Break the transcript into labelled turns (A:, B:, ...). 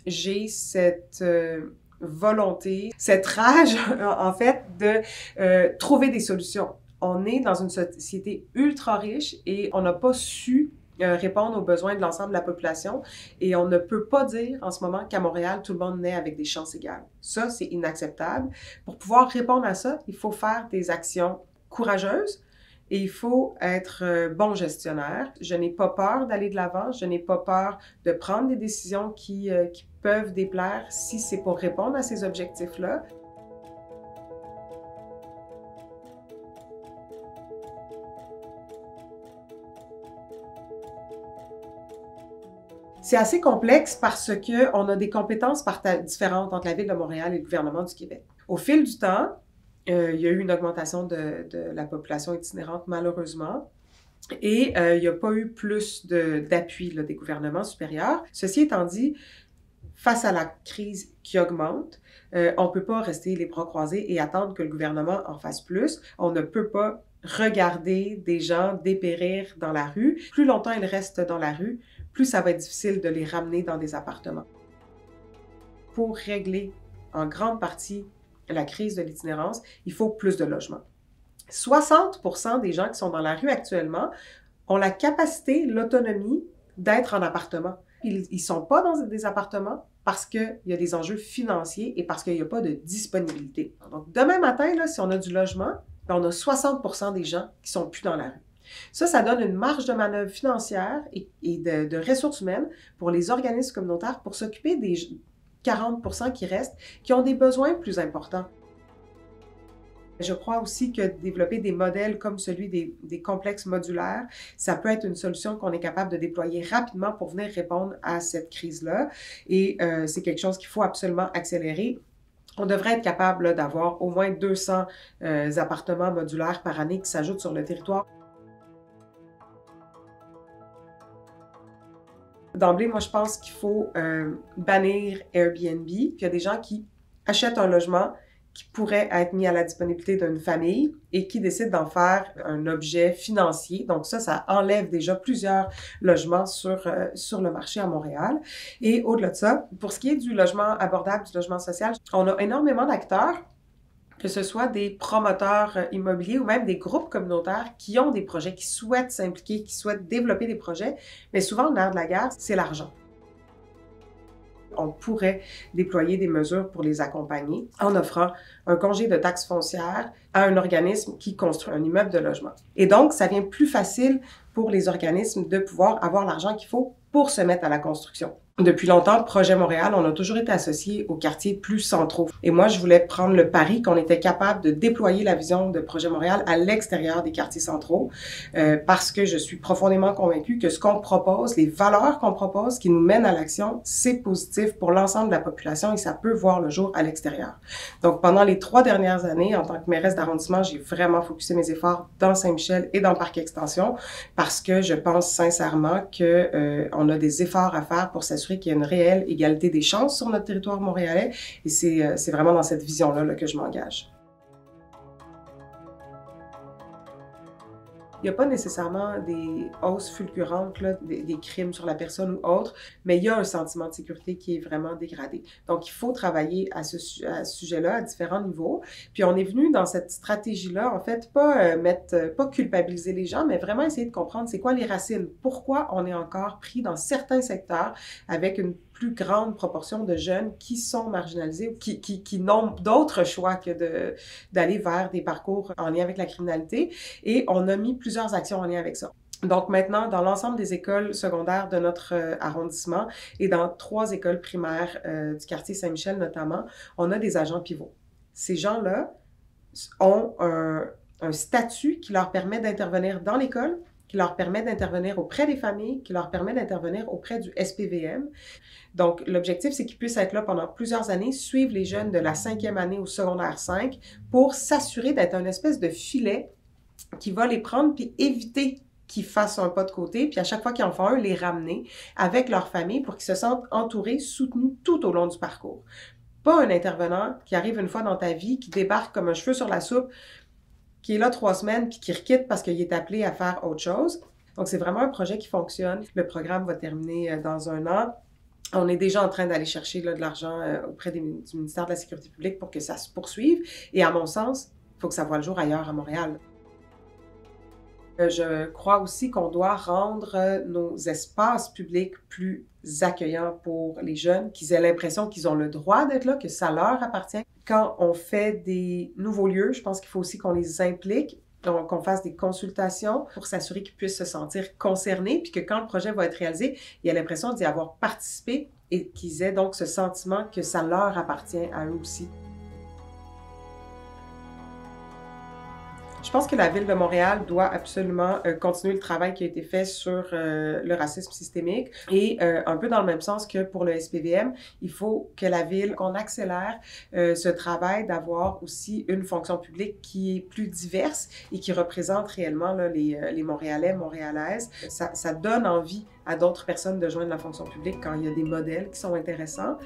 A: j'ai cette volonté, cette rage, en fait, de trouver des solutions. On est dans une société ultra riche et on n'a pas su répondre aux besoins de l'ensemble de la population et on ne peut pas dire en ce moment qu'à Montréal, tout le monde naît avec des chances égales. Ça, c'est inacceptable. Pour pouvoir répondre à ça, il faut faire des actions courageuses et il faut être bon gestionnaire. Je n'ai pas peur d'aller de l'avant, je n'ai pas peur de prendre des décisions qui peuvent déplaire si c'est pour répondre à ces objectifs-là. C'est assez complexe parce qu'on a des compétences différentes entre la Ville de Montréal et le gouvernement du Québec. Au fil du temps, il y a eu une augmentation de la population itinérante, malheureusement, et il n'y a pas eu plus d'appui des gouvernements supérieurs. Ceci étant dit, face à la crise qui augmente, on ne peut pas rester les bras croisés et attendre que le gouvernement en fasse plus. On ne peut pas regarder des gens dépérir dans la rue. Plus longtemps ils restent dans la rue, plus ça va être difficile de les ramener dans des appartements. Pour régler en grande partie la crise de l'itinérance, il faut plus de logements. 60% des gens qui sont dans la rue actuellement ont la capacité, l'autonomie d'être en appartement. Ils ne sont pas dans des appartements parce qu'il y a des enjeux financiers et parce qu'il n'y a pas de disponibilité. Donc, demain matin, là, si on a du logement, on a 60% des gens qui sont plus dans la rue. Ça donne une marge de manœuvre financière et de ressources humaines pour les organismes communautaires pour s'occuper des 40% qui restent, qui ont des besoins plus importants. Je crois aussi que développer des modèles comme celui des complexes modulaires, ça peut être une solution qu'on est capable de déployer rapidement pour venir répondre à cette crise-là. Et c'est quelque chose qu'il faut absolument accélérer. On devrait être capable d'avoir au moins 200 appartements modulaires par année qui s'ajoutent sur le territoire. D'emblée, moi, je pense qu'il faut bannir Airbnb. Puis il y a des gens qui achètent un logement qui pourrait être mis à la disponibilité d'une famille et qui décident d'en faire un objet financier. Donc ça enlève déjà plusieurs logements sur le marché à Montréal. Et au-delà de ça, pour ce qui est du logement abordable, du logement social, on a énormément d'acteurs, que ce soit des promoteurs immobiliers ou même des groupes communautaires qui ont des projets, qui souhaitent s'impliquer, qui souhaitent développer des projets, mais souvent, le nerf de la guerre, c'est l'argent. On pourrait déployer des mesures pour les accompagner en offrant un congé de taxes foncières à un organisme qui construit un immeuble de logement. Et donc, ça vient plus facile pour les organismes de pouvoir avoir l'argent qu'il faut pour se mettre à la construction. Depuis longtemps, Projet Montréal, on a toujours été associé aux quartiers plus centraux. Et moi, je voulais prendre le pari qu'on était capable de déployer la vision de Projet Montréal à l'extérieur des quartiers centraux parce que je suis profondément convaincue que ce qu'on propose, les valeurs qu'on propose qui nous mènent à l'action, c'est positif pour l'ensemble de la population et ça peut voir le jour à l'extérieur. Donc, pendant les 3 dernières années, en tant que mairesse d'arrondissement, j'ai vraiment focusé mes efforts dans Saint-Michel et dans le Parc Extension parce que je pense sincèrement que on a des efforts à faire pour s'assurer qu'il y a une réelle égalité des chances sur notre territoire montréalais et c'est vraiment dans cette vision-là que je m'engage. Il n'y a pas nécessairement des hausses fulgurantes, là, des crimes sur la personne ou autre, mais il y a un sentiment de sécurité qui est vraiment dégradé. Donc, il faut travailler à ce sujet-là à différents niveaux. Puis, on est venu dans cette stratégie-là, en fait, pas culpabiliser les gens, mais vraiment essayer de comprendre c'est quoi les racines, pourquoi on est encore pris dans certains secteurs avec une plus grande proportion de jeunes qui sont marginalisés ou qui n'ont d'autres choix que d'aller vers des parcours en lien avec la criminalité. Et on a mis plusieurs actions en lien avec ça. Donc maintenant, dans l'ensemble des écoles secondaires de notre arrondissement et dans 3 écoles primaires du quartier Saint-Michel notamment, on a des agents pivots. Ces gens-là ont un statut qui leur permet d'intervenir dans l'école, qui leur permet d'intervenir auprès des familles, qui leur permet d'intervenir auprès du SPVM. Donc, l'objectif, c'est qu'ils puissent être là pendant plusieurs années, suivre les jeunes de la 5e année au secondaire 5 pour s'assurer d'être un espèce de filet qui va les prendre puis éviter qu'ils fassent un pas de côté, puis à chaque fois qu'ils en font un, les ramener avec leur famille pour qu'ils se sentent entourés, soutenus tout au long du parcours. Pas un intervenant qui arrive une fois dans ta vie, qui débarque comme un cheveu sur la soupe, qui est là 3 semaines puis qui requitte parce qu'il est appelé à faire autre chose. Donc, c'est vraiment un projet qui fonctionne. Le programme va terminer dans 1 an. On est déjà en train d'aller chercher là, de l'argent auprès du ministère de la Sécurité publique pour que ça se poursuive. Et à mon sens, il faut que ça voie le jour ailleurs à Montréal. Je crois aussi qu'on doit rendre nos espaces publics plus accueillants pour les jeunes, qu'ils aient l'impression qu'ils ont le droit d'être là, que ça leur appartient. Quand on fait des nouveaux lieux, je pense qu'il faut aussi qu'on les implique, qu'on fasse des consultations pour s'assurer qu'ils puissent se sentir concernés, puis que quand le projet va être réalisé, il y a l'impression d'y avoir participé et qu'ils aient donc ce sentiment que ça leur appartient à eux aussi. Je pense que la Ville de Montréal doit absolument continuer le travail qui a été fait sur le racisme systémique et un peu dans le même sens que pour le SPVM, il faut que la Ville, qu'on accélère ce travail d'avoir aussi une fonction publique qui est plus diverse et qui représente réellement là, les Montréalais, Montréalaises. Ça donne envie à d'autres personnes de joindre la fonction publique quand il y a des modèles qui sont intéressants.